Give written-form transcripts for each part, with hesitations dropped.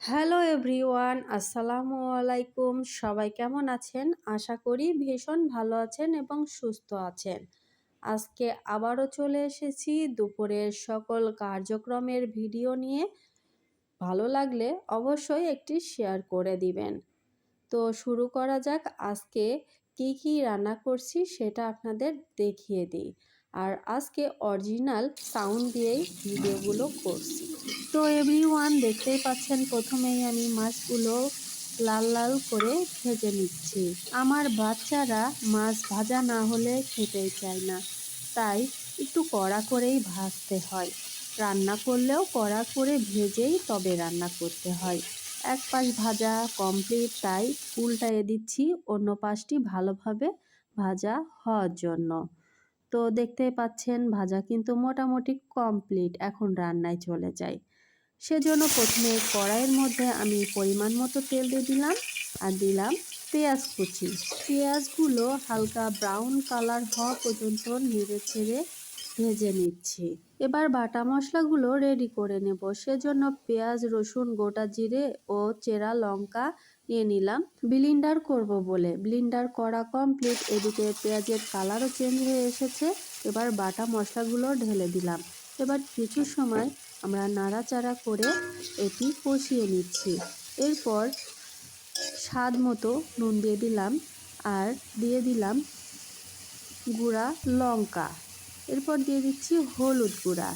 Hello everyone, আসসালামু আলাইকুম। সবাই কেমন আছেন? আশা করি ভীষণ ভালো আছেন এবং সুস্থ আছেন। আজকে আবারও চলে এসেছি দুপুরের সকল কার্যক্রমের ভিডিও নিয়ে। ভালো লাগলে অবশ্যই একটি শেয়ার করে দিবেন। তো শুরু করা যাক। আজকে কি কি রান্না করছি সেটা আপনাদের দেখিয়ে দিই। আর আজকে অরিজিনাল সাউন্ড দিয়েই ভিডিওগুলো করছি। তো এভরিওয়ান, দেখতেই পাচ্ছেন প্রথমেই আমি মাছগুলো লাল লাল করে ভেজে নিচ্ছি। আমার বাচ্চারা মাছ ভাজা না হলে খেতেই চায় না, তাই একটু কড়া করেই ভাজতে হয়। রান্না করলেও কড়া করে ভেজেই তবে রান্না করতে হয়। এক পাশ ভাজা কমপ্লিট, তাই উল্টায়ে দিচ্ছি অন্য পাশটি ভালোভাবে ভাজা হওয়ার জন্য। তো দেখতেই পাচ্ছেন ভাজা কিন্তু মোটামুটি কমপ্লিট। এখন রান্নায় চলে যাই। সেজন্য প্রথমে কড়াইয়ের মধ্যে আমি পরিমাণ মতো তেল দিয়ে দিলাম আর দিলাম পেঁয়াজ কুচি। পেঁয়াজগুলো হালকা ব্রাউন কালার হওয়া পর্যন্ত নেড়ে ছেড়ে ভেজে নিচ্ছি। এবার বাটা মশলাগুলো রেডি করে নেব। সেজন্য পেঁয়াজ, রসুন, গোটা জিরে ও চেরা লঙ্কা নিয়ে নিলাম ব্লিন্ডার করব বলে। ব্লিন্ডার করা কমপ্লিট। এদিকে পেঁয়াজের কালারও চেঞ্জ হয়ে এসেছে। এবার বাটা মশলাগুলো ঢেলে দিলাম। এবার কিছু সময় আমরা নাড়াচাড়া করে এটি কষিয়ে নিচ্ছি। এরপর স্বাদ মতো নুন দিয়ে দিলাম আর দিয়ে দিলাম গুঁড়া লঙ্কা। এরপর দিয়ে দিচ্ছি হলুদ গুঁড়া।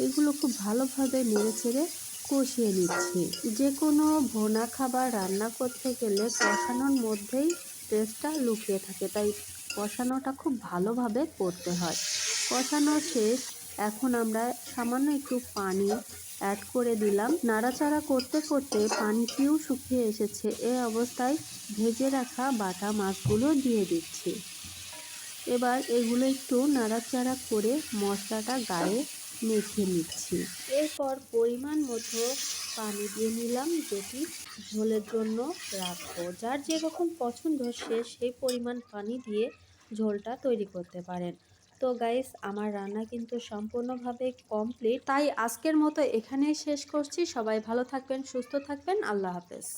এগুলো খুব ভালোভাবে নেড়েচেড়ে কষিয়ে নিচ্ছি। যে কোনো ভুনা খাবার রান্না করতে গেলে কষানোর মধ্যেই টেস্টটা লুকিয়ে থাকে, তাই কষানোটা খুব ভালোভাবে করতে হয়। কষানো শেষ। এখন আমরা সামান্য একটু পানি অ্যাড করে দিলাম। নাড়াচাড়া করতে করতে পানিটিও শুকিয়ে এসেছে। এই অবস্থায় ভেজে রাখা বাটা মাছগুলো দিয়ে দিচ্ছি। এবার এগুলো একটু নাড়াচাড়া করে মশলাটা গায়ে মেখে নিচ্ছি। এরপর পরিমাণ মতো পানি দিয়ে নিলাম, যেটি ঝোলের জন্য রাখবো। যার যেরকম পছন্দ সে সেই পরিমাণ পানি দিয়ে ঝোলটা তৈরি করতে পারেন। তো গাইস, আমার রান্না কিন্তু সম্পূর্ণভাবে কমপ্লিট, তাই আজকের মতো এখানেই শেষ করছি। সবাই ভালো থাকবেন, সুস্থ থাকবেন। আল্লাহ হাফেজ।